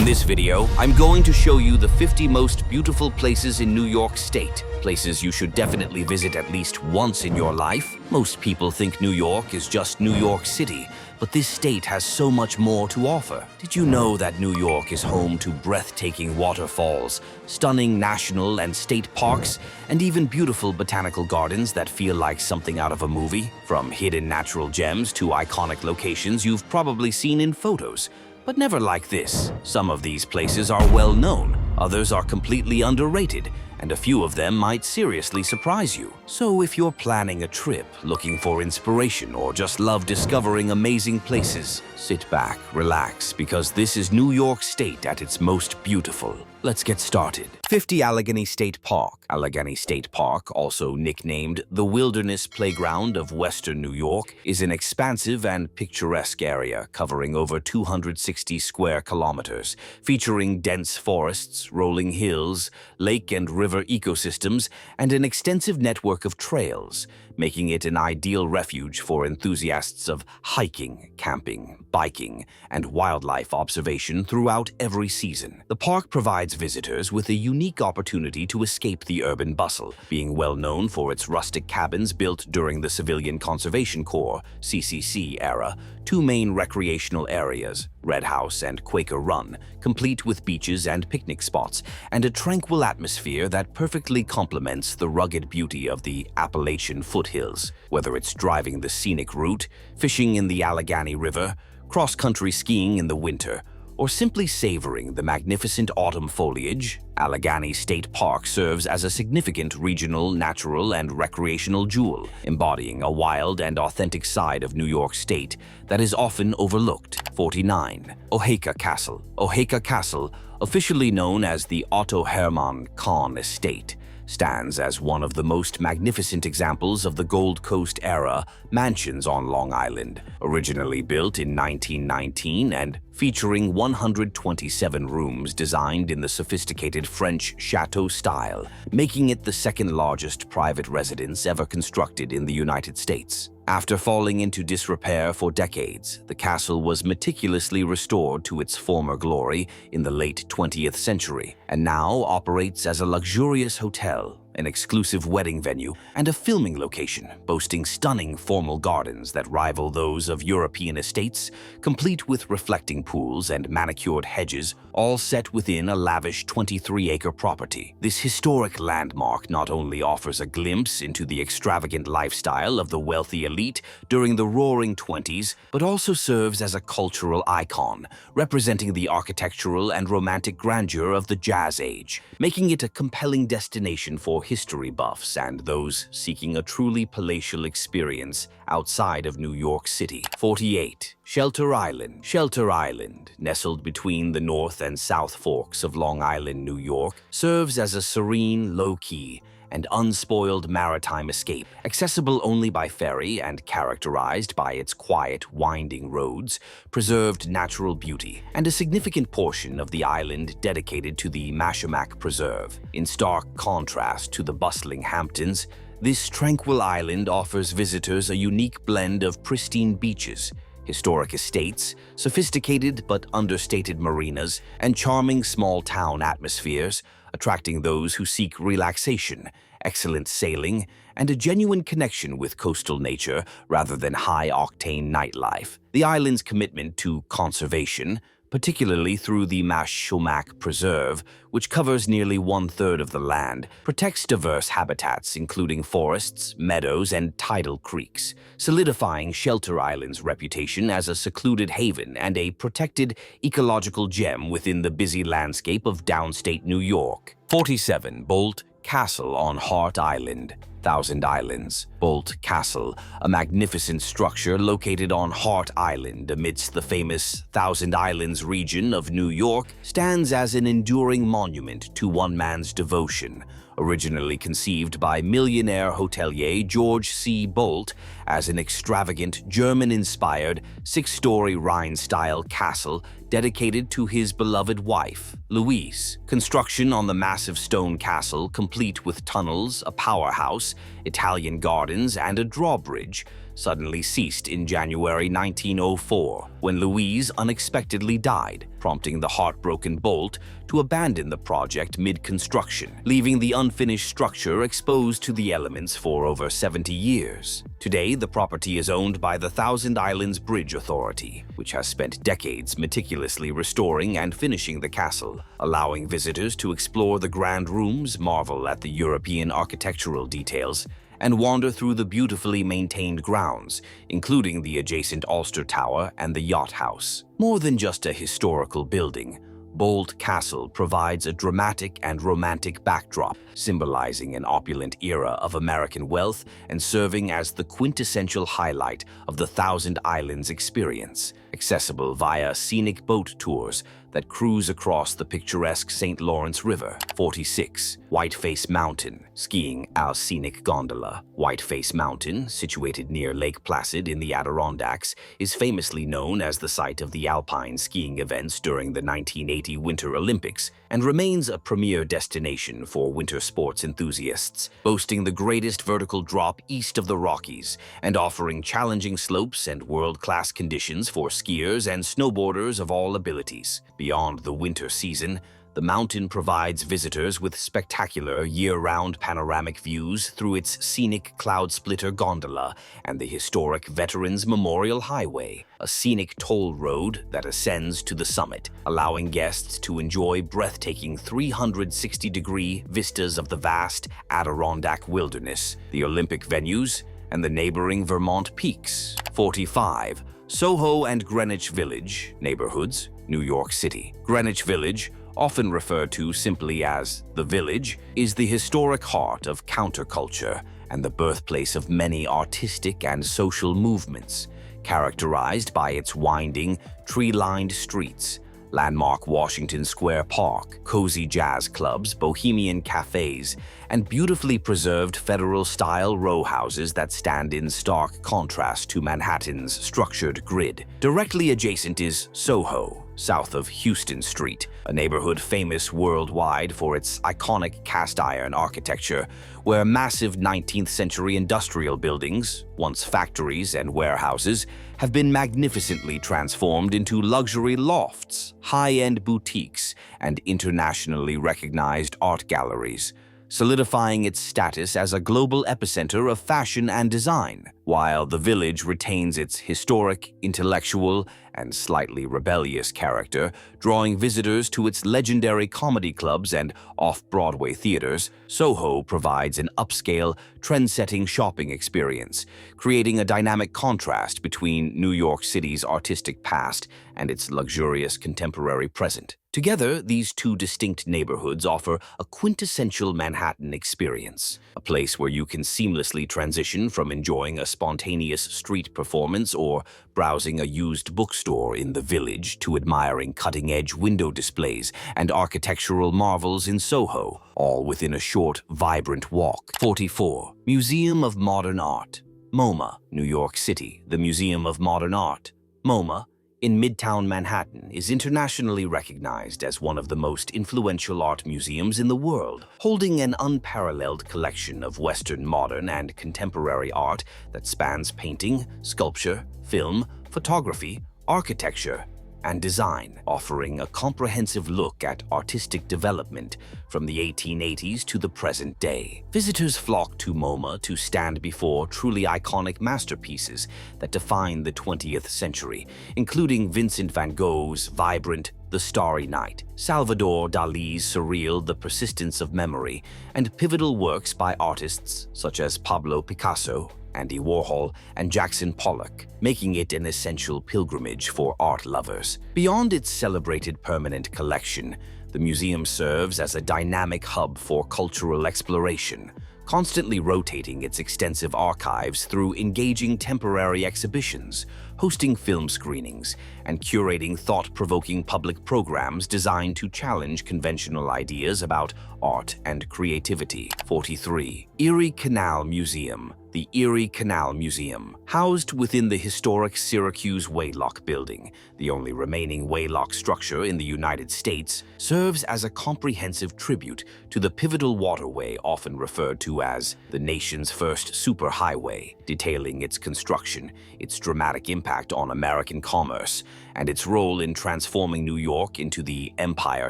In this video, I'm going to show you the 50 most beautiful places in New York State. Places you should definitely visit at least once in your life. Most people think New York is just New York City, but this state has so much more to offer. Did you know that New York is home to breathtaking waterfalls, stunning national and state parks, and even beautiful botanical gardens that feel like something out of a movie? From hidden natural gems to iconic locations you've probably seen in photos, but never like this. Some of these places are well known, others are completely underrated, and a few of them might seriously surprise you. So if you're planning a trip, looking for inspiration, or just love discovering amazing places, sit back, relax, because this is New York State at its most beautiful. Let's get started. 50 Allegheny State Park. Allegheny State Park, also nicknamed the Wilderness Playground of Western New York, is an expansive and picturesque area covering over 260 square kilometers, featuring dense forests, rolling hills, lake and river ecosystems, and an extensive network of trails, making it an ideal refuge for enthusiasts of hiking, camping, biking, and wildlife observation throughout every season. The park provides visitors with a unique opportunity to escape the urban bustle, being well known for its rustic cabins built during the Civilian Conservation Corps (CCC) era, two main recreational areas, Red House and Quaker Run, complete with beaches and picnic spots, and a tranquil atmosphere that perfectly complements the rugged beauty of the Appalachian foothills. Whether it's driving the scenic route, fishing in the Allegheny River, cross-country skiing in the winter, or simply savoring the magnificent autumn foliage, Allegheny State Park serves as a significant regional, natural, and recreational jewel, embodying a wild and authentic side of New York State that is often overlooked. 49. Oheka Castle. Oheka Castle, officially known as the Otto Hermann Kahn Estate, stands as one of the most magnificent examples of the Gold Coast-era mansions on Long Island. Originally built in 1919 and featuring 127 rooms designed in the sophisticated French chateau style, making it the second-largest private residence ever constructed in the United States. After falling into disrepair for decades, the castle was meticulously restored to its former glory in the late 20th century, and now operates as a luxurious hotel, an exclusive wedding venue, and a filming location, boasting stunning formal gardens that rival those of European estates, complete with reflecting pools and manicured hedges, all set within a lavish 23-acre property. This historic landmark not only offers a glimpse into the extravagant lifestyle of the wealthy elite during the Roaring '20s, but also serves as a cultural icon, representing the architectural and romantic grandeur of the Jazz Age, making it a compelling destination for history buffs and those seeking a truly palatial experience outside of New York City. 48. Shelter Island. Shelter Island, nestled between the North and South Forks of Long Island, New York, serves as a serene, low-key, and unspoiled maritime escape, accessible only by ferry and characterized by its quiet, winding roads, preserved natural beauty, and a significant portion of the island dedicated to the Mashomack Preserve. In stark contrast to the bustling Hamptons, this tranquil island offers visitors a unique blend of pristine beaches, historic estates, sophisticated but understated marinas, and charming small-town atmospheres, attracting those who seek relaxation, excellent sailing, and a genuine connection with coastal nature rather than high-octane nightlife. The island's commitment to conservation, particularly through the Mashomack Preserve, which covers nearly one-third of the land, protects diverse habitats including forests, meadows, and tidal creeks, solidifying Shelter Island's reputation as a secluded haven and a protected ecological gem within the busy landscape of downstate New York. 47. Bolt Castle on Hart Island. Thousand Islands. Bolt Castle, a magnificent structure located on Hart Island amidst the famous Thousand Islands region of New York, stands as an enduring monument to one man's devotion. Originally conceived by millionaire hotelier George C. Bolt as an extravagant, German-inspired, six-story Rhine-style castle dedicated to his beloved wife, Louise. Construction on the massive stone castle, complete with tunnels, a powerhouse, Italian gardens, and a drawbridge, suddenly ceased in January 1904 when Louise unexpectedly died, prompting the heartbroken Bolt to abandon the project mid-construction, leaving the unfinished structure exposed to the elements for over 70 years. Today, the property is owned by the Thousand Islands Bridge Authority, which has spent decades meticulously restoring and finishing the castle, allowing visitors to explore the grand rooms, marvel at the European architectural details, and wander through the beautifully maintained grounds, including the adjacent Ulster Tower and the Yacht House. More than just a historical building, Bolt Castle provides a dramatic and romantic backdrop, symbolizing an opulent era of American wealth and serving as the quintessential highlight of the Thousand Islands experience, accessible via scenic boat tours that cruise across the picturesque St. Lawrence River. 46. Whiteface Mountain, skiing al Scenic Gondola. Whiteface Mountain, situated near Lake Placid in the Adirondacks, is famously known as the site of the alpine skiing events during the 1980 Winter Olympics and remains a premier destination for winter sports enthusiasts, boasting the greatest vertical drop east of the Rockies and offering challenging slopes and world-class conditions for skiers and snowboarders of all abilities. Beyond the winter season, the mountain provides visitors with spectacular year-round panoramic views through its scenic cloud splitter gondola and the historic Veterans Memorial Highway, a scenic toll road that ascends to the summit, allowing guests to enjoy breathtaking 360-degree vistas of the vast Adirondack wilderness, the Olympic venues, and the neighboring Vermont peaks. 45. Soho and Greenwich Village neighborhoods, New York City. Greenwich Village, often referred to simply as the Village, is the historic heart of counterculture and the birthplace of many artistic and social movements, characterized by its winding, tree-lined streets, landmark Washington Square Park, cozy jazz clubs, bohemian cafes, and beautifully preserved federal-style row houses that stand in stark contrast to Manhattan's structured grid. Directly adjacent is Soho, south of Houston Street, a neighborhood famous worldwide for its iconic cast-iron architecture, where massive 19th-century industrial buildings, once factories and warehouses, have been magnificently transformed into luxury lofts, high-end boutiques, and internationally recognized art galleries, solidifying its status as a global epicenter of fashion and design. While the Village retains its historic, intellectual, and slightly rebellious character, drawing visitors to its legendary comedy clubs and off-Broadway theaters, Soho provides an upscale, trend-setting shopping experience, creating a dynamic contrast between New York City's artistic past and its luxurious contemporary present. Together, these two distinct neighborhoods offer a quintessential Manhattan experience, a place where you can seamlessly transition from enjoying a spontaneous street performance or browsing a used bookstore in the Village to admiring cutting-edge window displays and architectural marvels in Soho, all within a short, vibrant walk. 44. Museum of Modern Art, MoMA, New York City. The Museum of Modern Art, MoMA, in Midtown Manhattan, is internationally recognized as one of the most influential art museums in the world, holding an unparalleled collection of Western modern and contemporary art that spans painting, sculpture, film, photography, architecture, and design, offering a comprehensive look at artistic development from the 1880s to the present day. Visitors flock to MoMA to stand before truly iconic masterpieces that define the 20th century, including Vincent van Gogh's vibrant The Starry Night, Salvador Dali's surreal The Persistence of Memory, and pivotal works by artists such as Pablo Picasso, Andy Warhol, and Jackson Pollock, making it an essential pilgrimage for art lovers. Beyond its celebrated permanent collection, the museum serves as a dynamic hub for cultural exploration, constantly rotating its extensive archives through engaging temporary exhibitions, hosting film screenings, and curating thought-provoking public programs designed to challenge conventional ideas about art and creativity. 43. Erie Canal Museum, the Erie Canal Museum. Housed within the historic Syracuse Waylock building, the only remaining Waylock structure in the United States, serves as a comprehensive tribute to the pivotal waterway often referred to as the nation's first superhighway, detailing its construction, its dramatic impact on American commerce, and its role in transforming New York into the Empire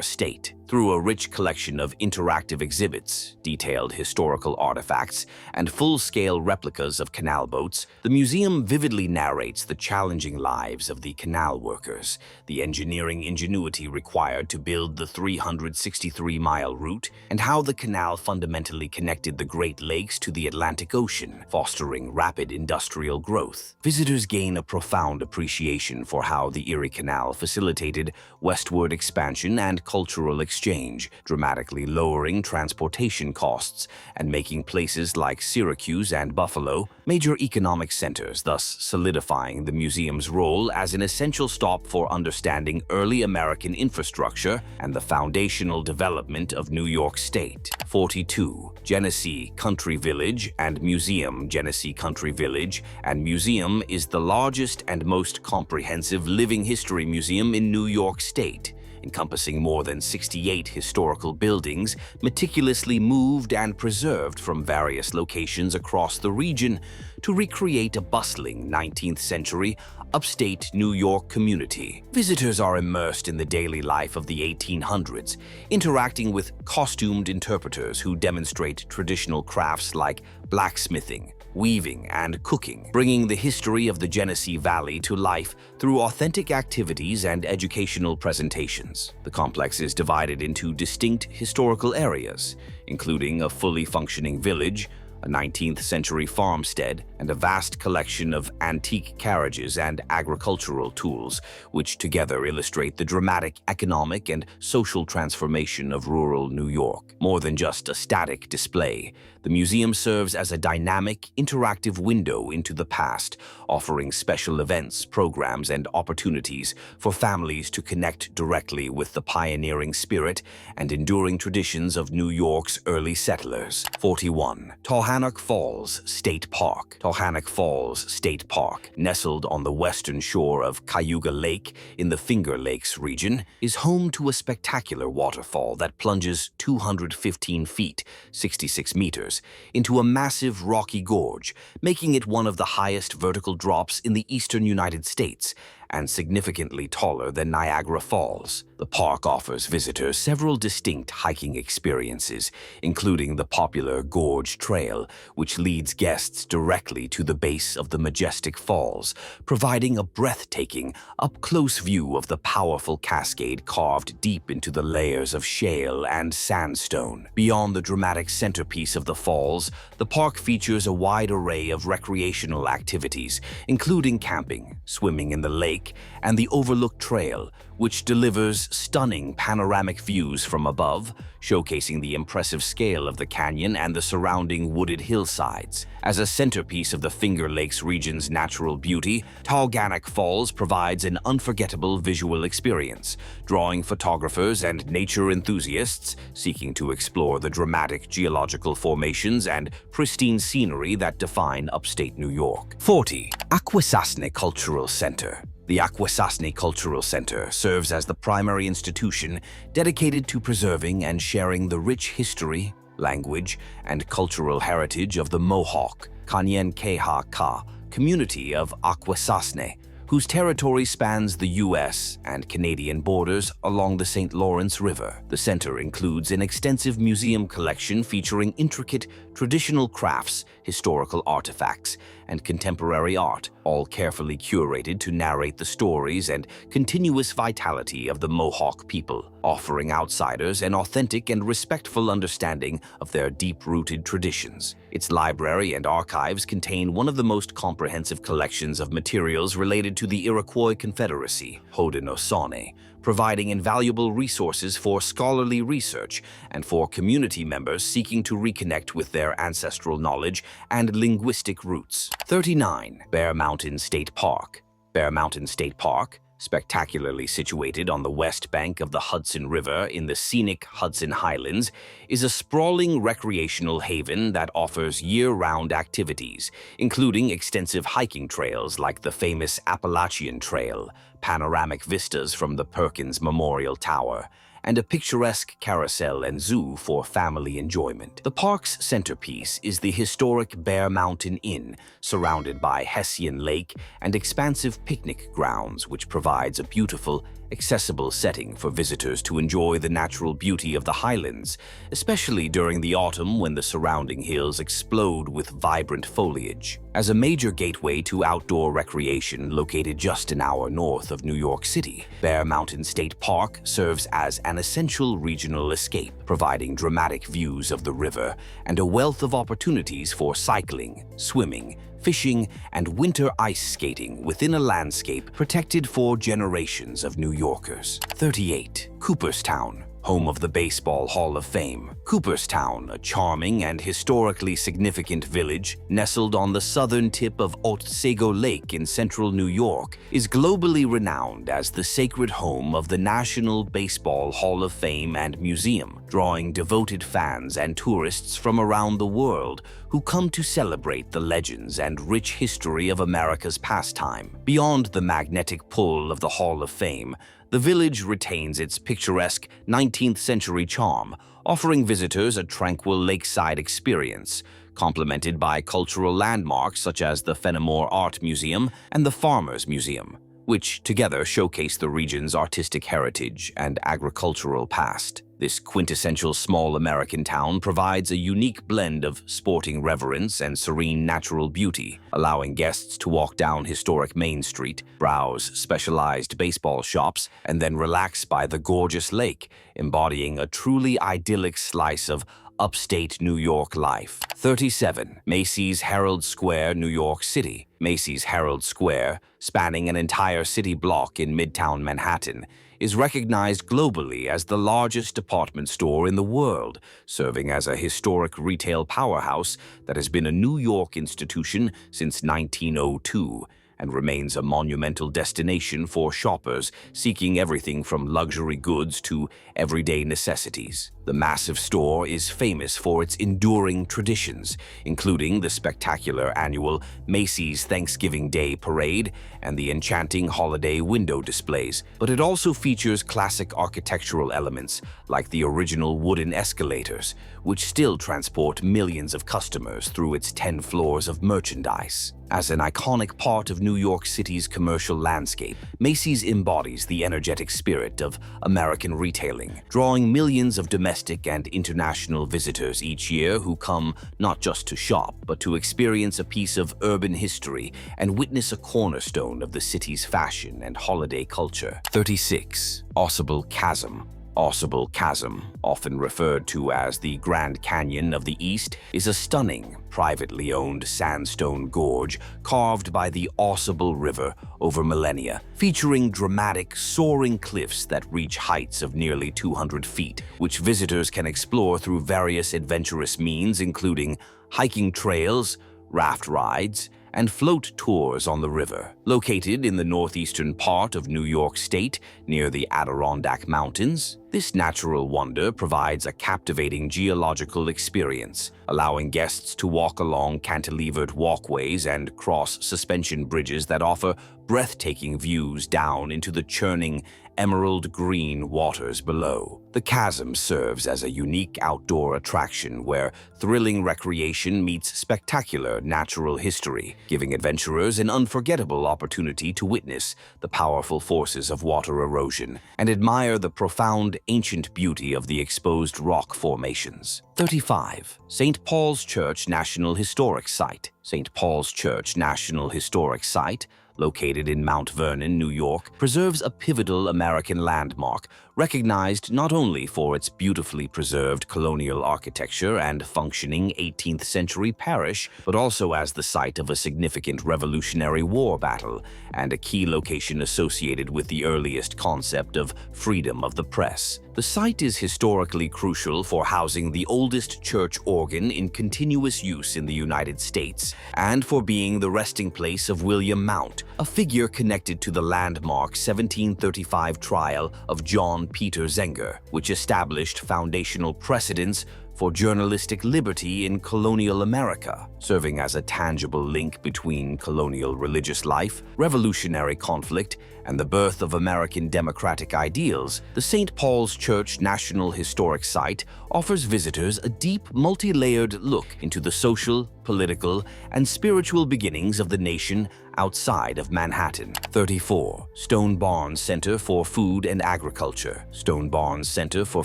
State. Through a rich collection of interactive exhibits, detailed historical artifacts, and full-scale replicas of canal boats, the museum vividly narrates the challenging lives of the canal workers, the engineering ingenuity required to build the 363-mile route, and how the canal fundamentally connected the Great Lakes to the Atlantic Ocean, fostering rapid industrial growth. Visitors gain a profound appreciation for how the Erie Canal facilitated westward expansion and cultural exchange, dramatically lowering transportation costs and making places like Syracuse and Buffalo major economic centers, thus solidifying the museum's role as an essential stop for understanding early American infrastructure and the foundational development of New York State. 42. Genesee Country Village and Museum. Genesee Country Village and Museum is the largest and most comprehensive living history museum in New York State, encompassing more than 68 historical buildings meticulously moved and preserved from various locations across the region to recreate a bustling 19th-century upstate New York community. Visitors are immersed in the daily life of the 1800s, interacting with costumed interpreters who demonstrate traditional crafts like blacksmithing, weaving, and cooking, bringing the history of the Genesee Valley to life through authentic activities and educational presentations. The complex is divided into distinct historical areas, including a fully functioning village, a 19th-century farmstead, and a vast collection of antique carriages and agricultural tools, which together illustrate the dramatic economic and social transformation of rural New York. More than just a static display, the museum serves as a dynamic, interactive window into the past, offering special events, programs, and opportunities for families to connect directly with the pioneering spirit and enduring traditions of New York's early settlers. 41. Tahanock Falls State Park. Tahanock Falls State Park, nestled on the western shore of Cayuga Lake in the Finger Lakes region, is home to a spectacular waterfall that plunges 215 feet, 66 meters, into a massive rocky gorge, making it one of the highest vertical drops in the eastern United States and significantly taller than Niagara Falls. The park offers visitors several distinct hiking experiences, including the popular Gorge Trail, which leads guests directly to the base of the majestic falls, providing a breathtaking, up-close view of the powerful cascade carved deep into the layers of shale and sandstone. Beyond the dramatic centerpiece of the falls, the park features a wide array of recreational activities, including camping, swimming in the lake, and the Overlook Trail, which delivers stunning panoramic views from above, showcasing the impressive scale of the canyon and the surrounding wooded hillsides. As a centerpiece of the Finger Lakes region's natural beauty, Tahanock Falls provides an unforgettable visual experience, drawing photographers and nature enthusiasts seeking to explore the dramatic geological formations and pristine scenery that define upstate New York. 40. Akwesasne Cultural Center. The Akwesasne Cultural Center serves as the primary institution dedicated to preserving and sharing the rich history, language, and cultural heritage of the Mohonk, Kanyen-Keha-Ka community of Akwesasne, whose territory spans the U.S. and Canadian borders along the St. Lawrence River. The center includes an extensive museum collection featuring intricate traditional crafts, historical artifacts, and contemporary art, all carefully curated to narrate the stories and continuous vitality of the Mohawk people, offering outsiders an authentic and respectful understanding of their deep-rooted traditions. Its library and archives contain one of the most comprehensive collections of materials related to the Iroquois Confederacy, Haudenosaunee, providing invaluable resources for scholarly research and for community members seeking to reconnect with their ancestral knowledge and linguistic roots. 39. Bear Mountain State Park. Bear Mountain State Park, Spectacularly situated on the west bank of the Hudson River in the scenic Hudson Highlands, is a sprawling recreational haven that offers year-round activities, including extensive hiking trails like the famous Appalachian Trail, panoramic vistas from the Perkins Memorial Tower, and a picturesque carousel and zoo for family enjoyment. The park's centerpiece is the historic Bear Mountain Inn, surrounded by Hessian Lake and expansive picnic grounds, which provides a beautiful, accessible setting for visitors to enjoy the natural beauty of the highlands, especially during the autumn when the surrounding hills explode with vibrant foliage. As a major gateway to outdoor recreation located just an hour north of New York City, Bear Mountain State Park serves as an essential regional escape, providing dramatic views of the river and a wealth of opportunities for cycling, swimming, fishing, and winter ice skating within a landscape protected for generations of New Yorkers. 38. Cooperstown, home of the Baseball Hall of Fame. Cooperstown, a charming and historically significant village nestled on the southern tip of Otsego Lake in central New York, is globally renowned as the sacred home of the National Baseball Hall of Fame and Museum, drawing devoted fans and tourists from around the world who come to celebrate the legends and rich history of America's pastime. Beyond the magnetic pull of the Hall of Fame, the village retains its picturesque 19th-century charm, offering visitors a tranquil lakeside experience, complemented by cultural landmarks such as the Fenimore Art Museum and the Farmers Museum, which together showcase the region's artistic heritage and agricultural past. This quintessential small American town provides a unique blend of sporting reverence and serene natural beauty, allowing guests to walk down historic Main Street, browse specialized baseball shops, and then relax by the gorgeous lake, embodying a truly idyllic slice of upstate New York life. 37. Macy's Herald Square, New York City. Macy's Herald Square, spanning an entire city block in Midtown Manhattan, is recognized globally as the largest department store in the world, serving as a historic retail powerhouse that has been a New York institution since 1902 and remains a monumental destination for shoppers seeking everything from luxury goods to everyday necessities. The massive store is famous for its enduring traditions, including the spectacular annual Macy's Thanksgiving Day Parade and the enchanting holiday window displays, but it also features classic architectural elements like the original wooden escalators, which still transport millions of customers through its 10 floors of merchandise. As an iconic part of New York City's commercial landscape, Macy's embodies the energetic spirit of American retailing, drawing millions of domestic and international visitors each year who come not just to shop, but to experience a piece of urban history and witness a cornerstone of the city's fashion and holiday culture. 36. Ausable Chasm. Ausable Chasm, often referred to as the Grand Canyon of the East, is a stunning, privately owned sandstone gorge carved by the Ausable River over millennia, featuring dramatic, soaring cliffs that reach heights of nearly 200 feet, which visitors can explore through various adventurous means including hiking trails, raft rides, and float tours on the river. Located in the northeastern part of New York State, near the Adirondack Mountains, this natural wonder provides a captivating geological experience, allowing guests to walk along cantilevered walkways and cross suspension bridges that offer breathtaking views down into the churning, emerald green waters below. The chasm serves as a unique outdoor attraction where thrilling recreation meets spectacular natural history, giving adventurers an unforgettable opportunity to witness the powerful forces of water erosion and admire the profound ancient beauty of the exposed rock formations. 35. St. Paul's Church National Historic Site. St. Paul's Church National Historic Site, located in Mount Vernon, New York, preserves a pivotal American landmark recognized not only for its beautifully preserved colonial architecture and functioning 18th century parish, but also as the site of a significant Revolutionary War battle and a key location associated with the earliest concept of freedom of the press. The site is historically crucial for housing the oldest church organ in continuous use in the United States, and for being the resting place of William Mount, a figure connected to the landmark 1735 trial of John Peter Zenger, which established foundational precedents for journalistic liberty in colonial America, serving as a tangible link between colonial religious life, revolutionary conflict, and the birth of American democratic ideals. The St. Paul's Church National Historic Site offers visitors a deep, multi-layered look into the social, political, and spiritual beginnings of the nation outside of Manhattan. 34. Stone Barns Center for Food and Agriculture. Stone Barns Center for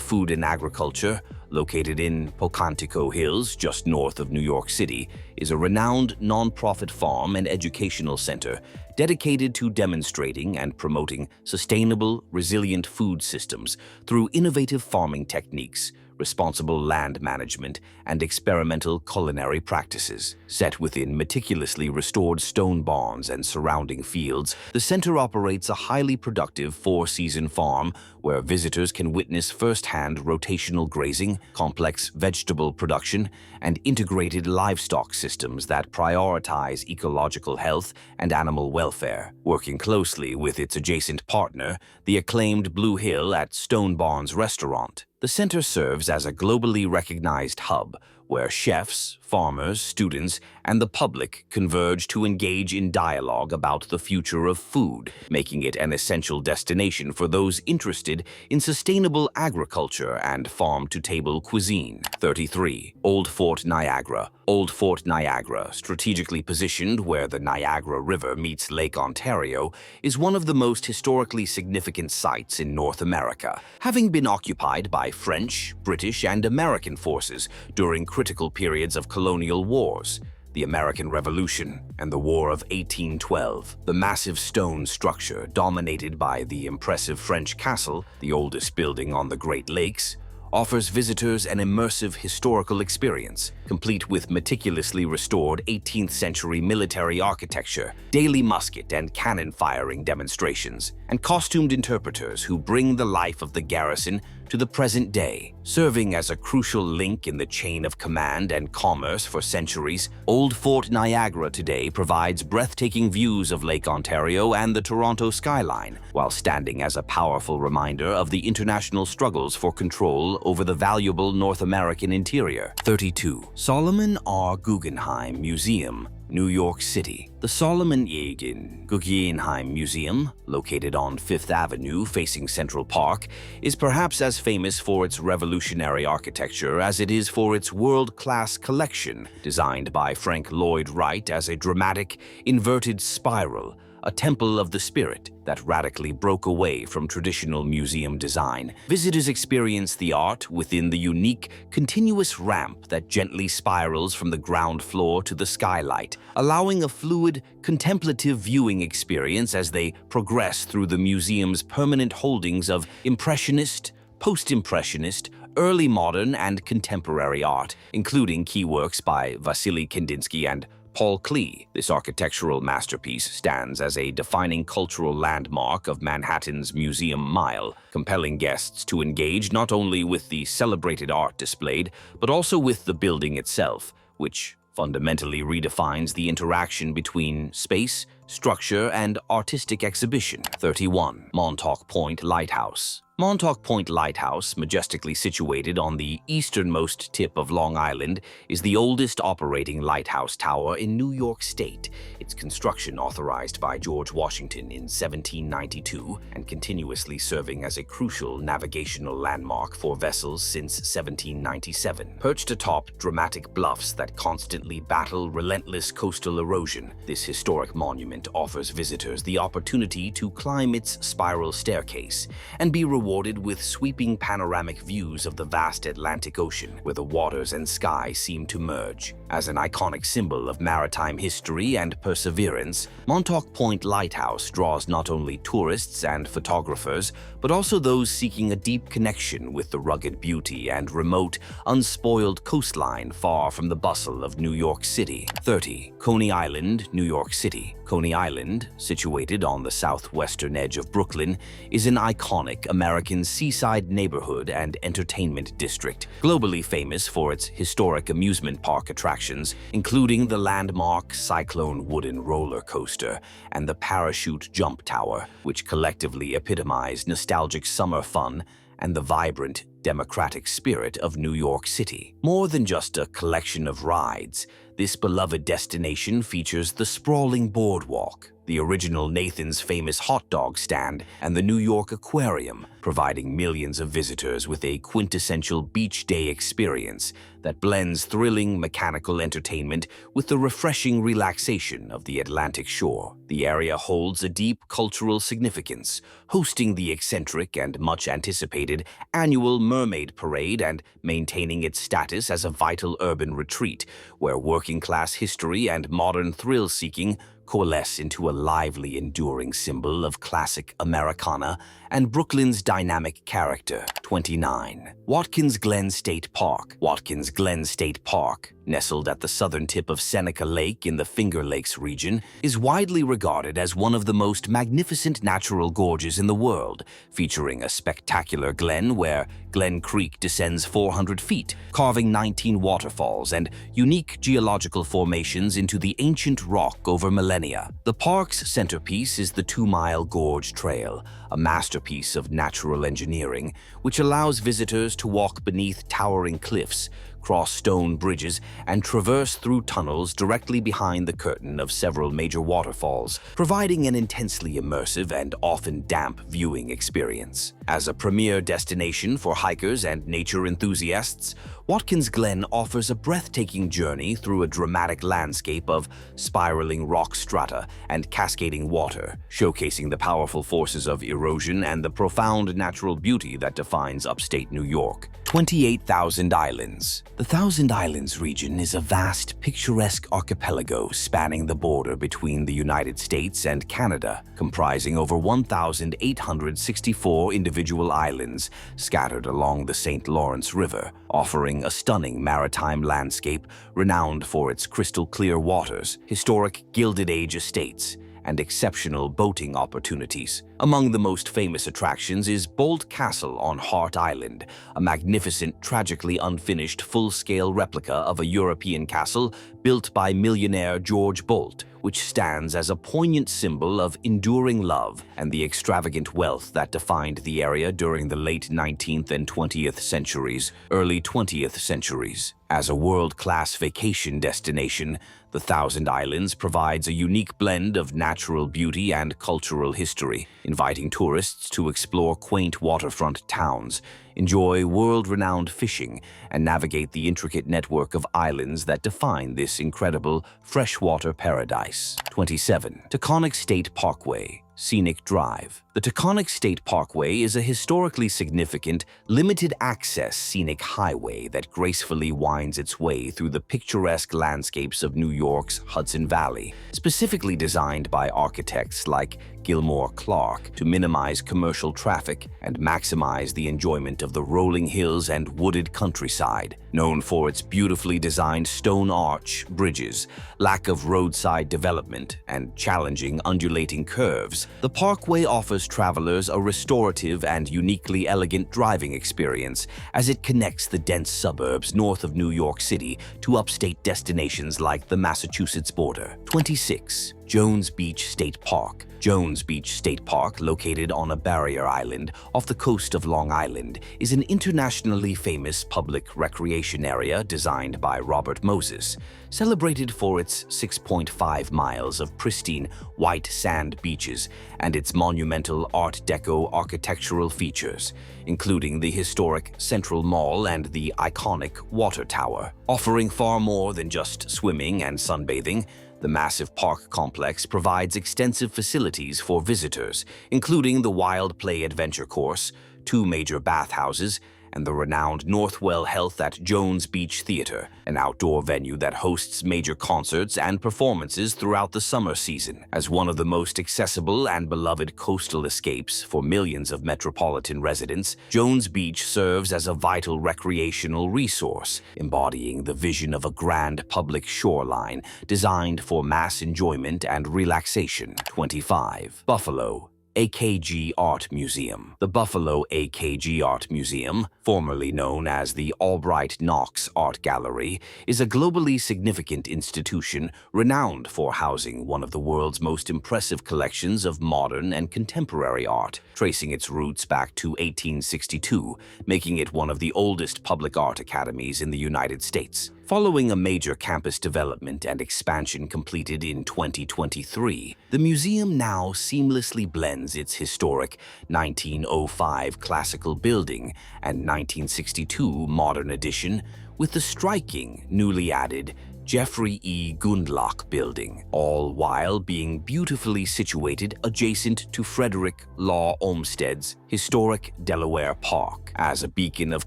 Food and Agriculture, located in Pocantico Hills, just north of New York City, is a renowned nonprofit farm and educational center dedicated to demonstrating and promoting sustainable, resilient food systems through innovative farming techniques, responsible land management, and experimental culinary practices. Set within meticulously restored stone barns and surrounding fields, the center operates a highly productive four-season farm where visitors can witness firsthand rotational grazing, complex vegetable production, and integrated livestock systems that prioritize ecological health and animal welfare. Working closely with its adjacent partner, the acclaimed Blue Hill at Stone Barns Restaurant, the center serves as a globally recognized hub where chefs, farmers, students, and the public converge to engage in dialogue about the future of food, making it an essential destination for those interested in sustainable agriculture and farm-to-table cuisine. 33. Old Fort Niagara. Old Fort Niagara, strategically positioned where the Niagara River meets Lake Ontario, is one of the most historically significant sites in North America, having been occupied by French, British, and American forces during critical periods of colonial wars, the American Revolution, and the War of 1812. The massive stone structure, dominated by the impressive French castle, the oldest building on the Great Lakes, offers visitors an immersive historical experience, complete with meticulously restored 18th century military architecture, daily musket and cannon firing demonstrations, and costumed interpreters who bring the life of the garrison to the present day. Serving as a crucial link in the chain of command and commerce for centuries, Old Fort Niagara today provides breathtaking views of Lake Ontario and the Toronto skyline, while standing as a powerful reminder of the international struggles for control over the valuable North American interior. 32. Solomon R. Guggenheim Museum, New York City. The Solomon R. Guggenheim Museum, located on Fifth Avenue facing Central Park, is perhaps as famous for its revolutionary architecture as it is for its world-class collection, designed by Frank Lloyd Wright as a dramatic, inverted spiral, a temple of the spirit that radically broke away from traditional museum design. Visitors experience the art within the unique, continuous ramp that gently spirals from the ground floor to the skylight, allowing a fluid, contemplative viewing experience as they progress through the museum's permanent holdings of Impressionist, Post-Impressionist, early modern, and contemporary art, including key works by Vasily Kandinsky and Paul Klee. This architectural masterpiece stands as a defining cultural landmark of Manhattan's Museum Mile, compelling guests to engage not only with the celebrated art displayed, but also with the building itself, which fundamentally redefines the interaction between space, structure, and artistic exhibition. 31. Montauk Point Lighthouse. Montauk Point Lighthouse, majestically situated on the easternmost tip of Long Island, is the oldest operating lighthouse tower in New York State. Its construction authorized by George Washington in 1792 and continuously serving as a crucial navigational landmark for vessels since 1797. Perched atop dramatic bluffs that constantly battle relentless coastal erosion, this historic monument Monument offers visitors the opportunity to climb its spiral staircase and be rewarded with sweeping panoramic views of the vast Atlantic Ocean, where the waters and sky seem to merge. As an iconic symbol of maritime history and perseverance, Montauk Point Lighthouse draws not only tourists and photographers, but also those seeking a deep connection with the rugged beauty and remote, unspoiled coastline far from the bustle of New York City. 30. Coney Island, New York City. Coney Island, situated on the southwestern edge of Brooklyn, is an iconic American seaside neighborhood and entertainment district, globally famous for its historic amusement park attractions, including the landmark Cyclone wooden roller coaster and the Parachute Jump Tower, which collectively epitomize nostalgic summer fun and the vibrant, democratic spirit of New York City. More than just a collection of rides, this beloved destination features the sprawling boardwalk, the original Nathan's Famous hot dog stand, and the New York Aquarium, providing millions of visitors with a quintessential beach day experience that blends thrilling mechanical entertainment with the refreshing relaxation of the Atlantic shore. The area holds a deep cultural significance, hosting the eccentric and much-anticipated annual Mermaid Parade and maintaining its status as a vital urban retreat where working-class history and modern thrill-seeking coalesce into a lively, enduring symbol of classic Americana and Brooklyn's dynamic character. 29. Watkins Glen State Park. Watkins Glen State Park, nestled at the southern tip of Seneca Lake in the Finger Lakes region, is widely regarded as one of the most magnificent natural gorges in the world, featuring a spectacular glen where Glen Creek descends 400 feet, carving 19 waterfalls and unique geological formations into the ancient rock over millennia. The park's centerpiece is the 2-mile Gorge Trail, a masterpiece of natural engineering, which allows visitors to walk beneath towering cliffs, cross stone bridges, and traverse through tunnels directly behind the curtain of several major waterfalls, providing an intensely immersive and often damp viewing experience. As a premier destination for hikers and nature enthusiasts, Watkins Glen offers a breathtaking journey through a dramatic landscape of spiraling rock strata and cascading water, showcasing the powerful forces of erosion and the profound natural beauty that defines upstate New York. 28,000 Islands. The Thousand Islands region is a vast, picturesque archipelago spanning the border between the United States and Canada, comprising over 1,864 individual islands scattered along the St. Lawrence River, offering a stunning maritime landscape renowned for its crystal-clear waters, historic Gilded Age estates, and exceptional boating opportunities. Among the most famous attractions is Bolt Castle on Hart Island, a magnificent, tragically unfinished full-scale replica of a European castle built by millionaire George Bolt, which stands as a poignant symbol of enduring love and the extravagant wealth that defined the area during the late 19th and 20th centuries, early 20th centuries. As a world-class vacation destination, the Thousand Islands provides a unique blend of natural beauty and cultural history, inviting tourists to explore quaint waterfront towns, enjoy world-renowned fishing, and navigate the intricate network of islands that define this incredible freshwater paradise. 27. Taconic State Parkway, Scenic Drive. The Taconic State Parkway is a historically significant, limited-access scenic highway that gracefully winds its way through the picturesque landscapes of New York's Hudson Valley, specifically designed by architects like Gilmore Clark to minimize commercial traffic and maximize the enjoyment of the rolling hills and wooded countryside. Known for its beautifully designed stone arch bridges, lack of roadside development, and challenging undulating curves, the parkway offers travelers a restorative and uniquely elegant driving experience as it connects the dense suburbs north of New York City to upstate destinations like the Massachusetts border. 26. Jones Beach State Park. Jones Beach State Park, located on a barrier island off the coast of Long Island, is an internationally famous public recreation area designed by Robert Moses, celebrated for its 6.5 miles of pristine white sand beaches and its monumental Art Deco architectural features, including the historic Central Mall and the iconic Water Tower. Offering far more than just swimming and sunbathing, The massive park complex provides extensive facilities for visitors, including the Wild Play Adventure Course, 2 major bathhouses, and the renowned Northwell Health at Jones Beach Theater, an outdoor venue that hosts major concerts and performances throughout the summer season. As one of the most accessible and beloved coastal escapes for millions of metropolitan residents, Jones Beach serves as a vital recreational resource, embodying the vision of a grand public shoreline designed for mass enjoyment and relaxation. 25. Buffalo AKG Art Museum. The Buffalo AKG Art Museum, formerly known as the Albright Knox Art Gallery, is a globally significant institution renowned for housing one of the world's most impressive collections of modern and contemporary art, tracing its roots back to 1862, making it one of the oldest public art academies in the United States. Following a major campus development and expansion completed in 2023, the museum now seamlessly blends its historic 1905 classical building and 1962 modern addition with the striking, newly added Jeffrey E. Gundlach building, all while being beautifully situated adjacent to Frederick Law Olmsted's historic Delaware Park. As a beacon of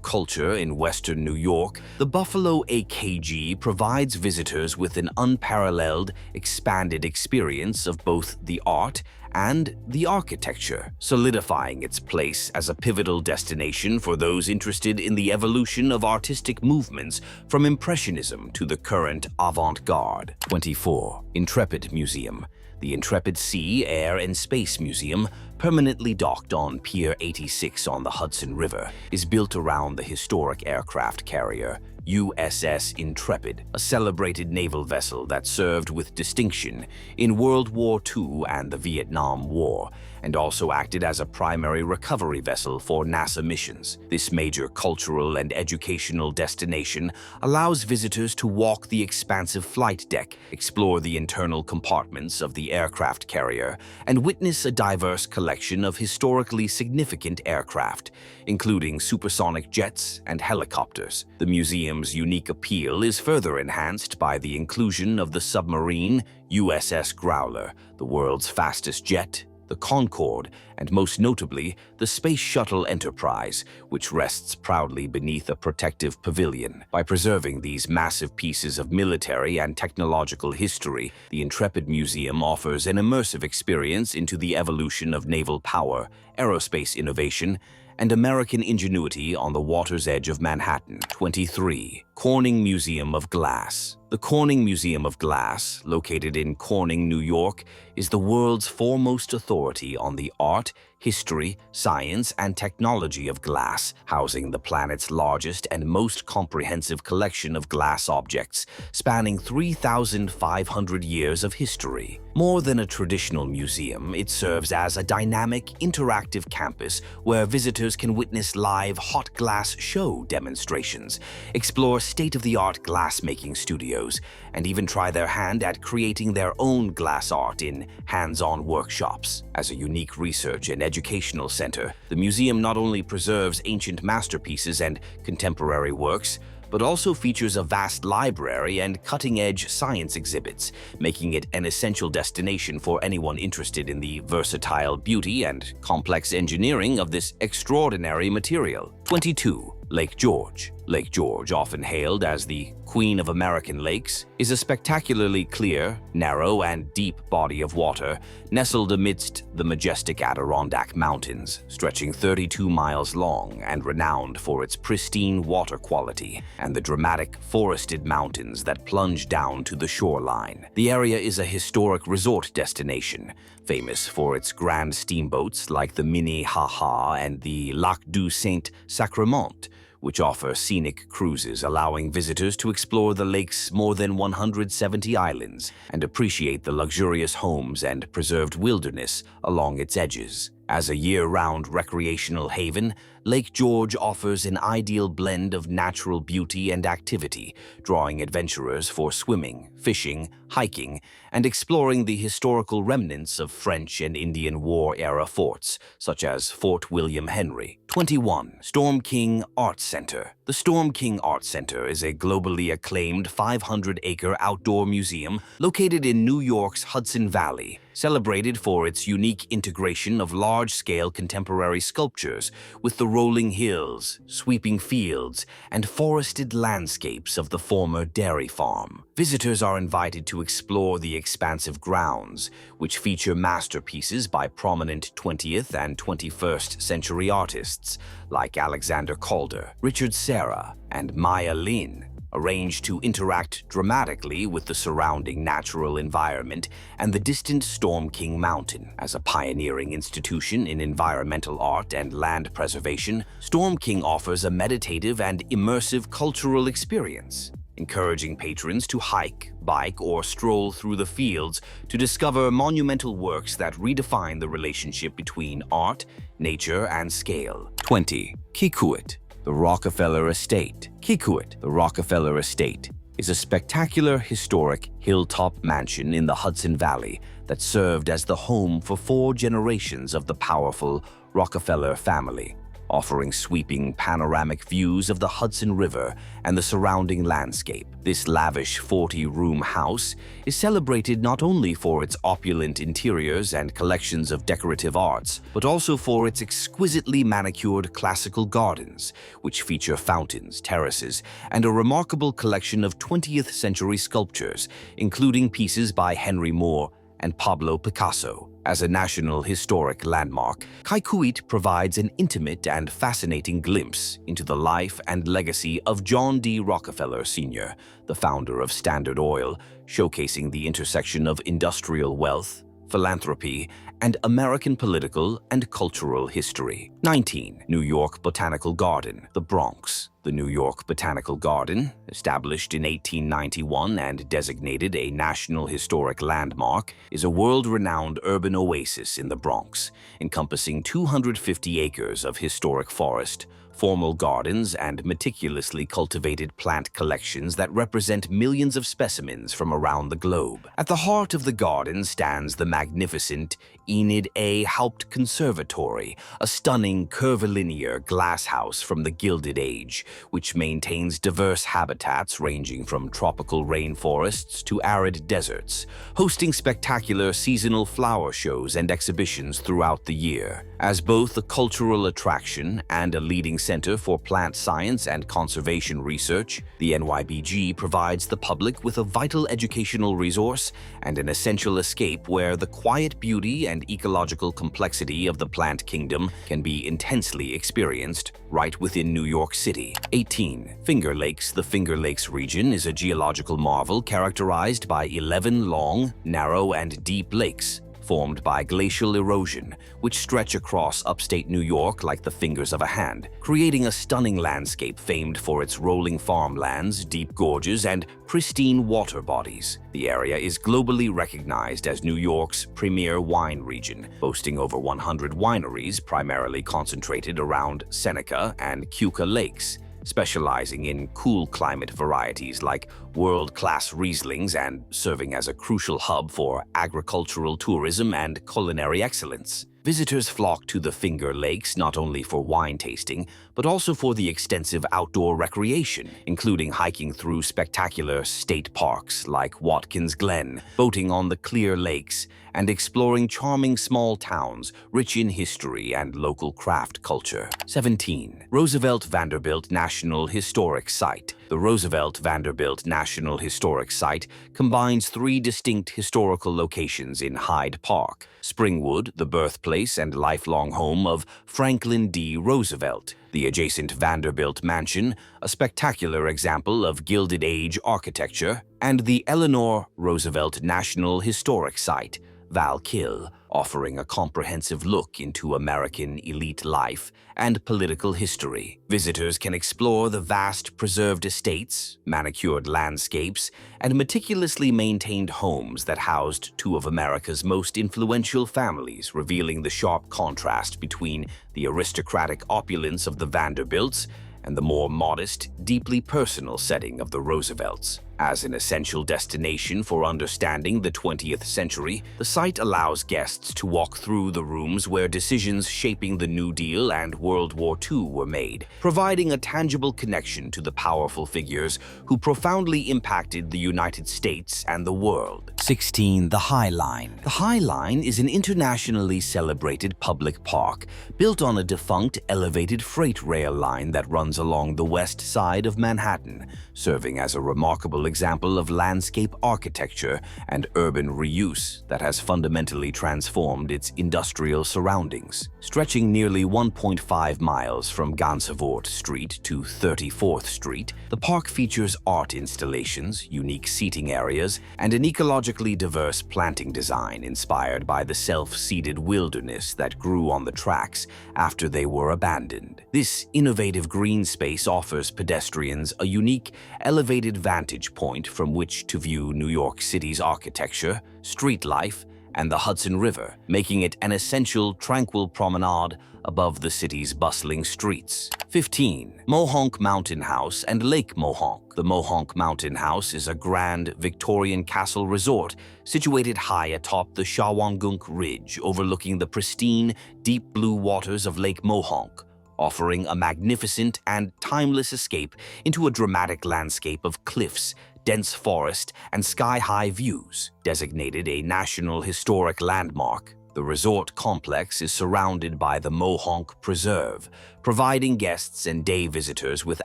culture in western New York, the Buffalo AKG provides visitors with an unparalleled, expanded experience of both the art and the architecture, solidifying its place as a pivotal destination for those interested in the evolution of artistic movements from Impressionism to the current avant-garde. 24. Intrepid Museum. The Intrepid Sea, Air, and Space Museum, permanently docked on Pier 86 on the Hudson River, is built around the historic aircraft carrier USS Intrepid, a celebrated naval vessel that served with distinction in World War II and the Vietnam War, and also acted as a primary recovery vessel for NASA missions. This major cultural and educational destination allows visitors to walk the expansive flight deck, explore the internal compartments of the aircraft carrier, and witness a diverse collection of historically significant aircraft, including supersonic jets and helicopters. The museum's unique appeal is further enhanced by the inclusion of the submarine USS Growler, the world's fastest jet, the Concorde, and most notably, the Space Shuttle Enterprise, which rests proudly beneath a protective pavilion. By preserving these massive pieces of military and technological history, the Intrepid Museum offers an immersive experience into the evolution of naval power, aerospace innovation, and American ingenuity on the water's edge of Manhattan. 23. Corning Museum of Glass. The Corning Museum of Glass, located in Corning, New York, is the world's foremost authority on the art, history, science, and technology of glass, housing the planet's largest and most comprehensive collection of glass objects, spanning 3,500 years of history. More than a traditional museum, it serves as a dynamic, interactive campus where visitors can witness live hot glass show demonstrations, explore state-of-the-art glass-making studios, and even try their hand at creating their own glass art in hands-on workshops. As a unique research and educational center, the museum not only preserves ancient masterpieces and contemporary works, but also features a vast library and cutting-edge science exhibits, making it an essential destination for anyone interested in the versatile beauty and complex engineering of this extraordinary material. 22. Lake George. Lake George, often hailed as the Queen of American Lakes, is a spectacularly clear, narrow, and deep body of water nestled amidst the majestic Adirondack Mountains, stretching 32 miles long and renowned for its pristine water quality and the dramatic forested mountains that plunge down to the shoreline. The area is a historic resort destination, famous for its grand steamboats like the Minnehaha and the Lac du Saint-Sacrement, which offer scenic cruises allowing visitors to explore the lake's more than 170 islands and appreciate the luxurious homes and preserved wilderness along its edges. As a year-round recreational haven, Lake George offers an ideal blend of natural beauty and activity, drawing adventurers for swimming, fishing, hiking, and exploring the historical remnants of French and Indian War-era forts, such as Fort William Henry. 21. Storm King Art Center. The Storm King Art Center is a globally acclaimed 500-acre outdoor museum located in New York's Hudson Valley, celebrated for its unique integration of large-scale contemporary sculptures with the rolling hills, sweeping fields, and forested landscapes of the former dairy farm. Visitors are invited to explore the expansive grounds, which feature masterpieces by prominent 20th and 21st century artists like Alexander Calder, Richard Serra, and Maya Lin, arranged to interact dramatically with the surrounding natural environment and the distant Storm King Mountain. As a pioneering institution in environmental art and land preservation, Storm King offers a meditative and immersive cultural experience, encouraging patrons to hike, bike, or stroll through the fields to discover monumental works that redefine the relationship between art, nature, and scale. 20. Kikuit, the Rockefeller Estate. Kikuit, the Rockefeller Estate, is a spectacular historic hilltop mansion in the Hudson Valley that served as the home for 4 generations of the powerful Rockefeller family, offering sweeping panoramic views of the Hudson River and the surrounding landscape. This lavish 40-room house is celebrated not only for its opulent interiors and collections of decorative arts, but also for its exquisitely manicured classical gardens, which feature fountains, terraces, and a remarkable collection of 20th-century sculptures, including pieces by Henry Moore and Pablo Picasso. As a National Historic Landmark, Kikuit provides an intimate and fascinating glimpse into the life and legacy of John D. Rockefeller Sr., the founder of Standard Oil, showcasing the intersection of industrial wealth, philanthropy, and American political and cultural history. 19. New York Botanical Garden, the Bronx. The New York Botanical Garden, established in 1891 and designated a National Historic Landmark, is a world-renowned urban oasis in the Bronx, encompassing 250 acres of historic forest, formal gardens, and meticulously cultivated plant collections that represent millions of specimens from around the globe. At the heart of the garden stands the magnificent Enid A. Haupt Conservatory, a stunning curvilinear glass house from the Gilded Age, which maintains diverse habitats ranging from tropical rainforests to arid deserts, hosting spectacular seasonal flower shows and exhibitions throughout the year. As both a cultural attraction and a leading center for plant science and conservation research, the NYBG provides the public with a vital educational resource and an essential escape where the quiet beauty and ecological complexity of the plant kingdom can be intensely experienced right within New York City. 18. Finger Lakes. The Finger Lakes region is a geological marvel characterized by 11 long, narrow, and deep lakes formed by glacial erosion, which stretch across upstate New York like the fingers of a hand, creating a stunning landscape famed for its rolling farmlands, deep gorges, and pristine water bodies. The area is globally recognized as New York's premier wine region, boasting over 100 wineries primarily concentrated around Seneca and Keuka lakes, specializing in cool climate varieties like world-class Rieslings and serving as a crucial hub for agricultural tourism and culinary excellence. Visitors flock to the Finger Lakes not only for wine tasting, but also for the extensive outdoor recreation, including hiking through spectacular state parks like Watkins Glen, boating on the Clear Lakes, and exploring charming small towns rich in history and local craft culture. 17. Roosevelt Vanderbilt National Historic Site. The Roosevelt Vanderbilt National Historic Site combines 3 distinct historical locations in Hyde Park: Springwood, the birthplace and lifelong home of Franklin D. Roosevelt; the adjacent Vanderbilt Mansion, a spectacular example of Gilded Age architecture; and the Eleanor Roosevelt National Historic Site, Val-Kill, offering a comprehensive look into American elite life and political history. Visitors can explore the vast preserved estates, manicured landscapes, and meticulously maintained homes that housed two of America's most influential families, revealing the sharp contrast between the aristocratic opulence of the Vanderbilts and the more modest, deeply personal setting of the Roosevelts. As an essential destination for understanding the 20th century, the site allows guests to walk through the rooms where decisions shaping the New Deal and World War II were made, providing a tangible connection to the powerful figures who profoundly impacted the United States and the world. 16. The High Line. The High Line is an internationally celebrated public park built on a defunct elevated freight rail line that runs along the west side of Manhattan, serving as a remarkable example of landscape architecture and urban reuse that has fundamentally transformed its industrial surroundings. Stretching nearly 1.5 miles from Gansevoort Street to 34th Street, the park features art installations, unique seating areas, and an ecologically diverse planting design inspired by the self-seeded wilderness that grew on the tracks after they were abandoned. This innovative green space offers pedestrians a unique, elevated vantage point from which to view New York City's architecture, street life, and the Hudson River, making it an essential, tranquil promenade above the city's bustling streets. 15. Mohonk Mountain House and Lake Mohonk. The Mohonk Mountain House is a grand Victorian castle resort situated high atop the Shawangunk Ridge overlooking the pristine, deep blue waters of Lake Mohonk, offering a magnificent and timeless escape into a dramatic landscape of cliffs, dense forest, and sky-high views. Designated a National Historic Landmark, the resort complex is surrounded by the Mohonk Preserve, providing guests and day visitors with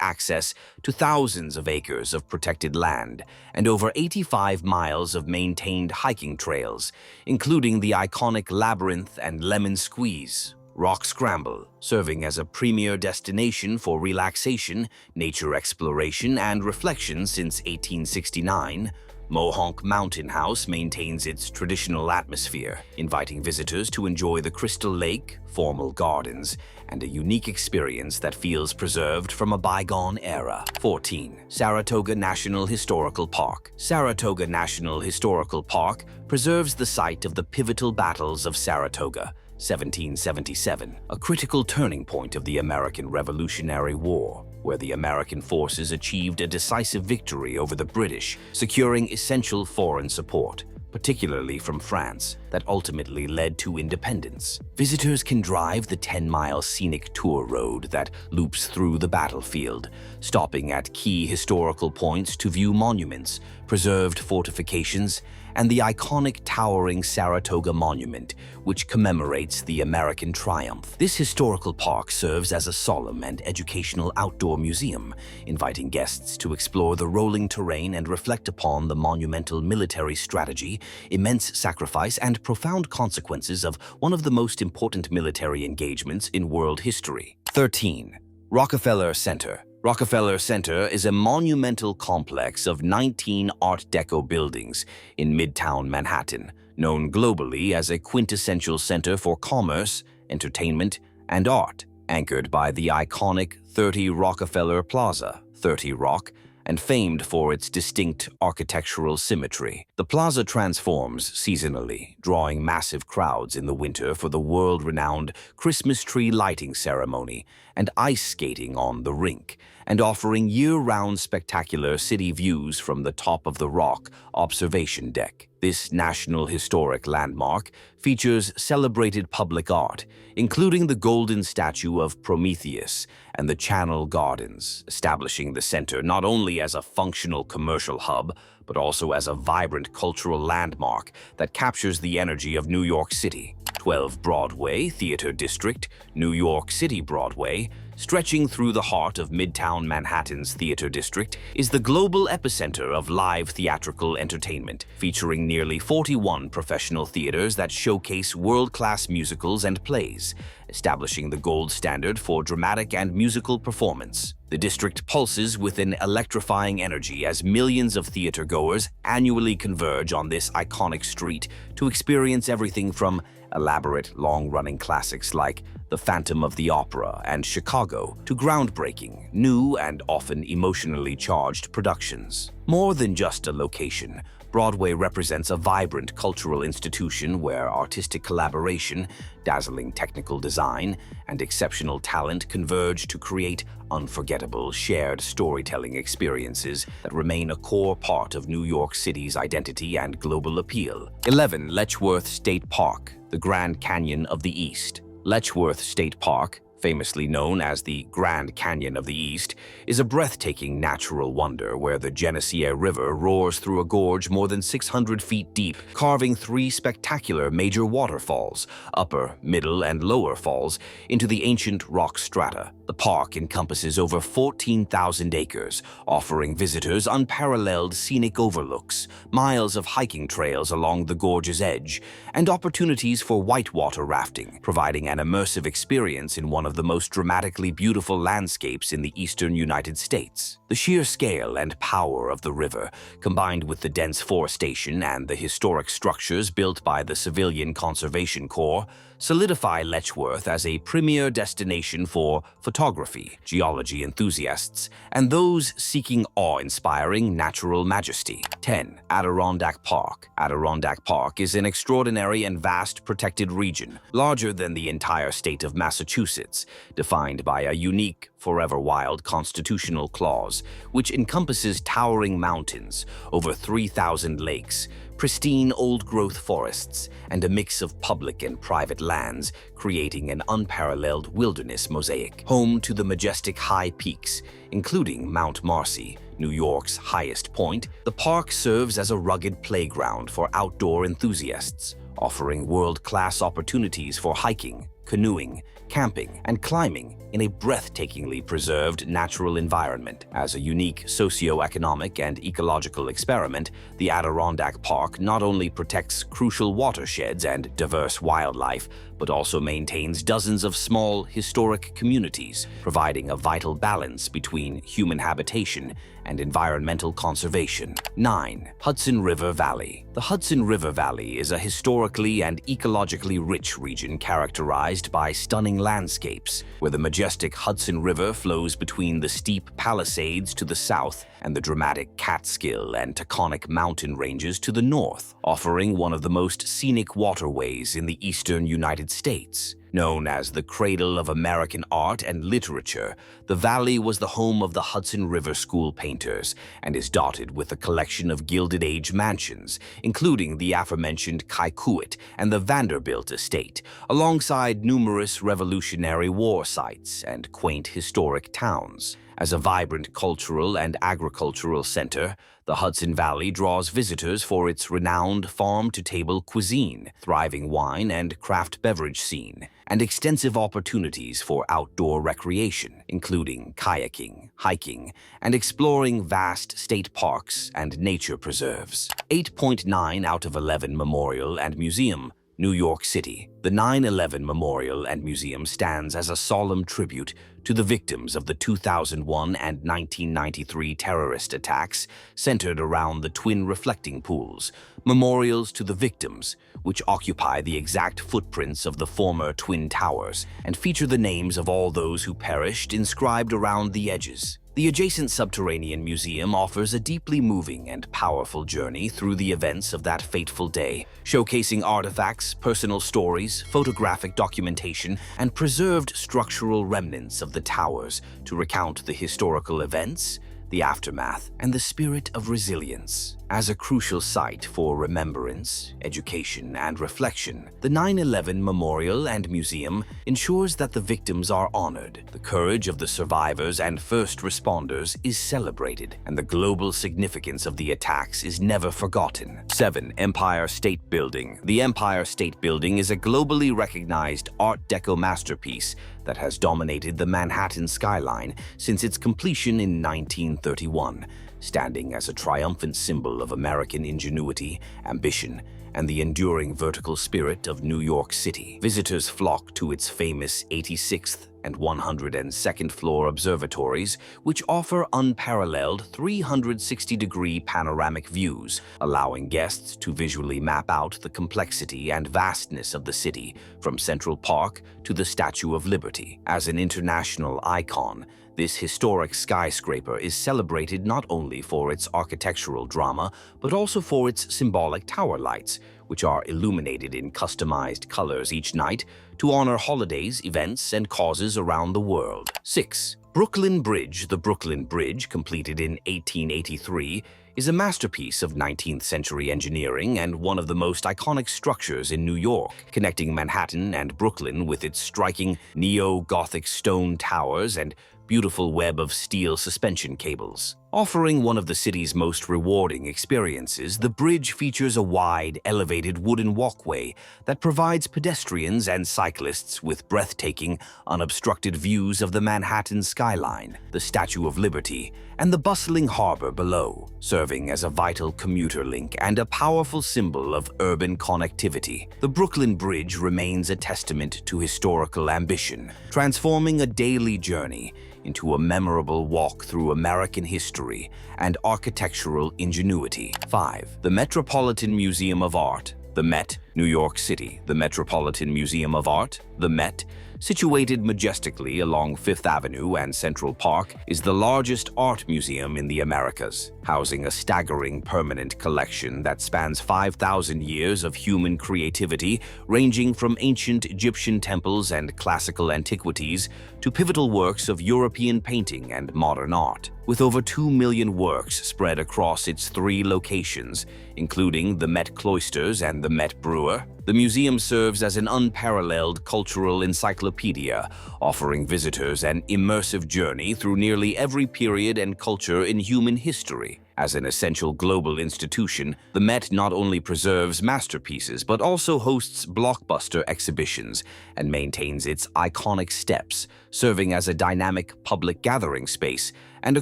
access to thousands of acres of protected land and over 85 miles of maintained hiking trails, including the iconic Labyrinth and Lemon Squeeze Rock Scramble, serving as a premier destination for relaxation, nature exploration, and reflection since 1869. Mohonk Mountain House maintains its traditional atmosphere, inviting visitors to enjoy the Crystal Lake, formal gardens, and a unique experience that feels preserved from a bygone era. 14. Saratoga National Historical Park. Saratoga National Historical Park preserves the site of the pivotal battles of Saratoga, 1777, a critical turning point of the American Revolutionary War, where the American forces achieved a decisive victory over the British, securing essential foreign support, particularly from France, that ultimately led to independence. Visitors can drive the 10-mile scenic tour road that loops through the battlefield, stopping at key historical points to view monuments, preserved fortifications, and the iconic towering Saratoga Monument, which commemorates the American triumph. This historical park serves as a solemn and educational outdoor museum, inviting guests to explore the rolling terrain and reflect upon the monumental military strategy, immense sacrifice, and profound consequences of one of the most important military engagements in world history. 13. Rockefeller Center. Rockefeller Center is a monumental complex of 19 Art Deco buildings in Midtown Manhattan, known globally as a quintessential center for commerce, entertainment, and art, anchored by the iconic 30 Rockefeller Plaza, 30 Rock, and famed for its distinct architectural symmetry. The plaza transforms seasonally, drawing massive crowds in the winter for the world-renowned Christmas tree lighting ceremony and ice skating on the rink, and offering year-round spectacular city views from the top of the Rock observation deck. This National Historic Landmark features celebrated public art, including the golden statue of Prometheus and the Channel Gardens, establishing the center not only as a functional commercial hub, but also as a vibrant cultural landmark that captures the energy of New York City. 12 Broadway Theater District, New York City Broadway, Stretching through the heart of Midtown Manhattan's theater district is the global epicenter of live theatrical entertainment, featuring nearly 41 professional theaters that showcase world-class musicals and plays, establishing the gold standard for dramatic and musical performance. The district pulses with an electrifying energy as millions of theatergoers annually converge on this iconic street to experience everything from elaborate, long-running classics like The Phantom of the Opera and Chicago to groundbreaking, new, and often emotionally charged productions. More than just a location, Broadway represents a vibrant cultural institution where artistic collaboration, dazzling technical design, and exceptional talent converge to create unforgettable, shared storytelling experiences that remain a core part of New York City's identity and global appeal. 11. Letchworth State Park, the Grand Canyon of the East. Letchworth State Park, famously known as the Grand Canyon of the East, is a breathtaking natural wonder where the Genesee River roars through a gorge more than 600 feet deep, carving 3 spectacular major waterfalls, Upper, Middle, and Lower Falls, into the ancient rock strata. The park encompasses over 14,000 acres, offering visitors unparalleled scenic overlooks, miles of hiking trails along the gorge's edge, and opportunities for whitewater rafting, providing an immersive experience in one of the most dramatically beautiful landscapes in the eastern United States. The sheer scale and power of the river, combined with the dense forestation and the historic structures built by the Civilian Conservation Corps, solidify Letchworth as a premier destination for photography, geology enthusiasts, and those seeking awe-inspiring natural majesty. 10. Adirondack Park. Adirondack Park is an extraordinary and vast protected region, larger than the entire state of Massachusetts, defined by a unique, forever wild constitutional clause, which encompasses towering mountains, over 3,000 lakes, pristine old-growth forests, and a mix of public and private lands, creating an unparalleled wilderness mosaic. Home to the majestic high peaks, including Mount Marcy, New York's highest point, the park serves as a rugged playground for outdoor enthusiasts, offering world-class opportunities for hiking, canoeing, camping, and climbing in a breathtakingly preserved natural environment. As a unique socio-economic and ecological experiment, the Adirondack Park not only protects crucial watersheds and diverse wildlife, but also maintains dozens of small, historic communities, providing a vital balance between human habitation and environmental conservation. 9. Hudson River Valley. The Hudson River Valley is a historically and ecologically rich region characterized by stunning landscapes, where the majestic Hudson River flows between the steep Palisades to the south and the dramatic Catskill and Taconic mountain ranges to the north, offering one of the most scenic waterways in the eastern United States. Known as the cradle of American art and literature, the valley was the home of the Hudson River School painters and is dotted with a collection of Gilded Age mansions, including the aforementioned Kikuit and the Vanderbilt estate, alongside numerous Revolutionary War sites and quaint historic towns. As a vibrant cultural and agricultural center, the Hudson Valley draws visitors for its renowned farm-to-table cuisine, thriving wine and craft beverage scene, and extensive opportunities for outdoor recreation, including kayaking, hiking, and exploring vast state parks and nature preserves. 8.9 out of 11 Memorial and Museum, New York City. The 9/11 Memorial and Museum stands as a solemn tribute to the victims of the 2001 and 1993 terrorist attacks centered around the twin reflecting pools, memorials to the victims, which occupy the exact footprints of the former Twin Towers and feature the names of all those who perished inscribed around the edges. The adjacent subterranean museum offers a deeply moving and powerful journey through the events of that fateful day, showcasing artifacts, personal stories, photographic documentation, and preserved structural remnants of the towers to recount the historical events, the aftermath, and the spirit of resilience. As a crucial site for remembrance, education, and reflection, the 9/11 Memorial and Museum ensures that the victims are honored, the courage of the survivors and first responders is celebrated, and the global significance of the attacks is never forgotten. 7. Empire State Building. The Empire State Building is a globally recognized Art Deco masterpiece that has dominated the Manhattan skyline since its completion in 1931, standing as a triumphant symbol of American ingenuity, ambition, and the enduring vertical spirit of New York City. Visitors flock to its famous 86th and 102nd floor observatories, which offer unparalleled 360-degree panoramic views, allowing guests to visually map out the complexity and vastness of the city, from Central Park to the Statue of Liberty. As an international icon, this historic skyscraper is celebrated not only for its architectural drama, but also for its symbolic tower lights, which are illuminated in customized colors each night to honor holidays, events, and causes around the world. 6. Brooklyn Bridge. The Brooklyn Bridge, completed in 1883, is a masterpiece of 19th-century engineering and one of the most iconic structures in New York, connecting Manhattan and Brooklyn with its striking neo-Gothic stone towers and beautiful web of steel suspension cables. Offering one of the city's most rewarding experiences, the bridge features a wide, elevated wooden walkway that provides pedestrians and cyclists with breathtaking, unobstructed views of the Manhattan skyline, the Statue of Liberty, and the bustling harbor below, serving as a vital commuter link and a powerful symbol of urban connectivity. The Brooklyn Bridge remains a testament to historical ambition, transforming a daily journey into a memorable walk through American history and architectural ingenuity. 5. The Metropolitan Museum of Art. The Met, New York City. The Metropolitan Museum of Art, the Met, situated majestically along Fifth Avenue and Central Park, is the largest art museum in the Americas, housing a staggering permanent collection that spans 5,000 years of human creativity, ranging from ancient Egyptian temples and classical antiquities to pivotal works of European painting and modern art. With over 2 million works spread across its 3 locations, including the Met Cloisters and the Met Brewer, the museum serves as an unparalleled cultural encyclopedia, offering visitors an immersive journey through nearly every period and culture in human history. As an essential global institution, the Met not only preserves masterpieces but also hosts blockbuster exhibitions and maintains its iconic steps, serving as a dynamic public gathering space and a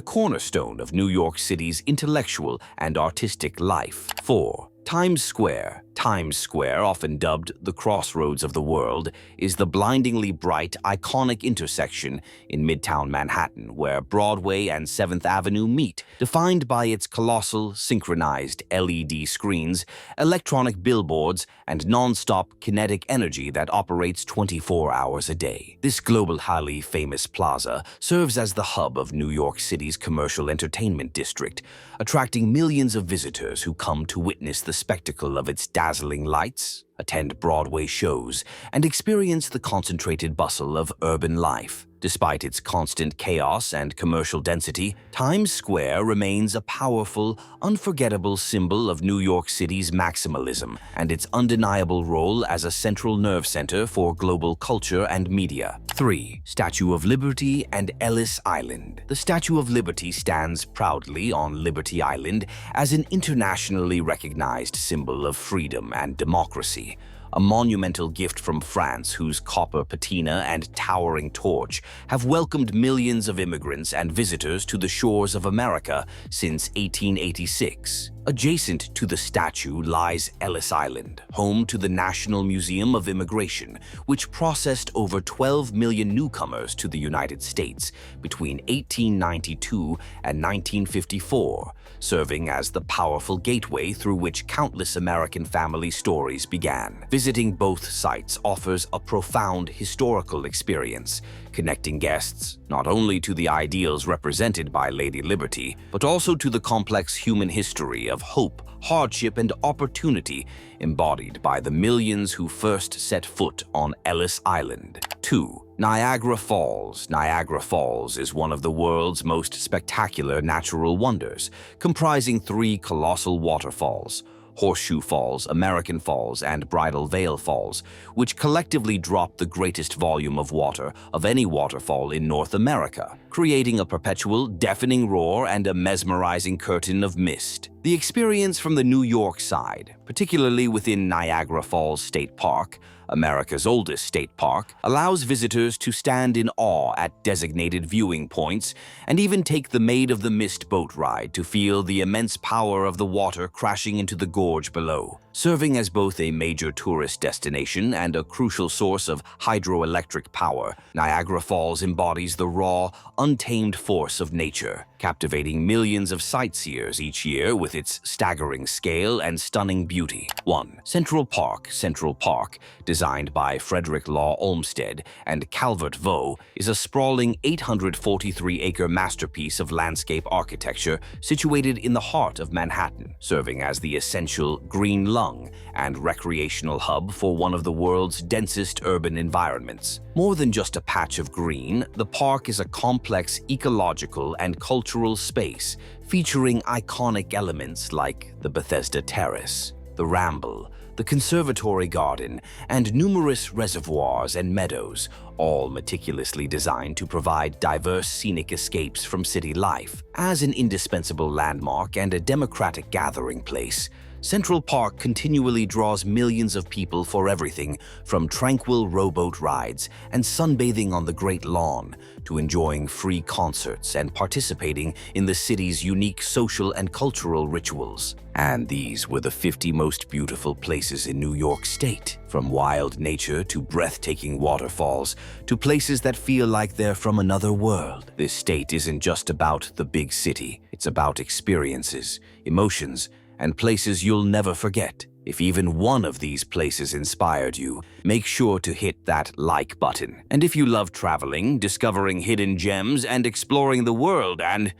cornerstone of New York City's intellectual and artistic life. 4. Times Square. Times Square, often dubbed the crossroads of the world, is the blindingly bright, iconic intersection in Midtown Manhattan where Broadway and 7th Avenue meet, defined by its colossal, synchronized LED screens, electronic billboards, and non-stop kinetic energy that operates 24 hours a day. This global, highly famous plaza serves as the hub of New York City's commercial entertainment district, attracting millions of visitors who come to witness the spectacle of its dazzling lights, attend Broadway shows, and experience the concentrated bustle of urban life. Despite its constant chaos and commercial density, Times Square remains a powerful, unforgettable symbol of New York City's maximalism and its undeniable role as a central nerve center for global culture and media. 3. Statue of Liberty and Ellis Island. The Statue of Liberty stands proudly on Liberty Island as an internationally recognized symbol of freedom and democracy. A monumental gift from France whose copper patina and towering torch have welcomed millions of immigrants and visitors to the shores of America since 1886. Adjacent to the statue lies Ellis Island, home to the National Museum of Immigration, which processed over 12 million newcomers to the United States between 1892 and 1954, serving as the powerful gateway through which countless American family stories began. Visiting both sites offers a profound historical experience, connecting guests not only to the ideals represented by Lady Liberty, but also to the complex human history of hope, hardship, and opportunity embodied by the millions who first set foot on Ellis Island. 2. Niagara Falls. Niagara Falls is one of the world's most spectacular natural wonders, comprising 3 colossal waterfalls: Horseshoe Falls, American Falls, and Bridal Veil Falls, which collectively drop the greatest volume of water of any waterfall in North America, creating a perpetual, deafening roar and a mesmerizing curtain of mist. The experience from the New York side, particularly within Niagara Falls State Park, America's oldest state park, allows visitors to stand in awe at designated viewing points and even take the Maid of the Mist boat ride to feel the immense power of the water crashing into the gorge below. Serving as both a major tourist destination and a crucial source of hydroelectric power, Niagara Falls embodies the raw, untamed force of nature, captivating millions of sightseers each year with its staggering scale and stunning beauty. 1. Central Park. Central Park, designed by Frederick Law Olmsted and Calvert Vaux, is a sprawling 843-acre masterpiece of landscape architecture situated in the heart of Manhattan, serving as the essential green lung and recreational hub for one of the world's densest urban environments. More than just a patch of green, the park is a complex ecological and cultural space featuring iconic elements like the Bethesda Terrace, the Ramble, the Conservatory Garden, and numerous reservoirs and meadows, all meticulously designed to provide diverse scenic escapes from city life. As an indispensable landmark and a democratic gathering place, Central Park continually draws millions of people for everything from tranquil rowboat rides and sunbathing on the Great Lawn to enjoying free concerts and participating in the city's unique social and cultural rituals. And these were the 50 most beautiful places in New York State, from wild nature to breathtaking waterfalls to places that feel like they're from another world. This state isn't just about the big city, it's about experiences, emotions, and places you'll never forget. If even one of these places inspired you, make sure to hit that like button. And if you love traveling, discovering hidden gems, and exploring the world, and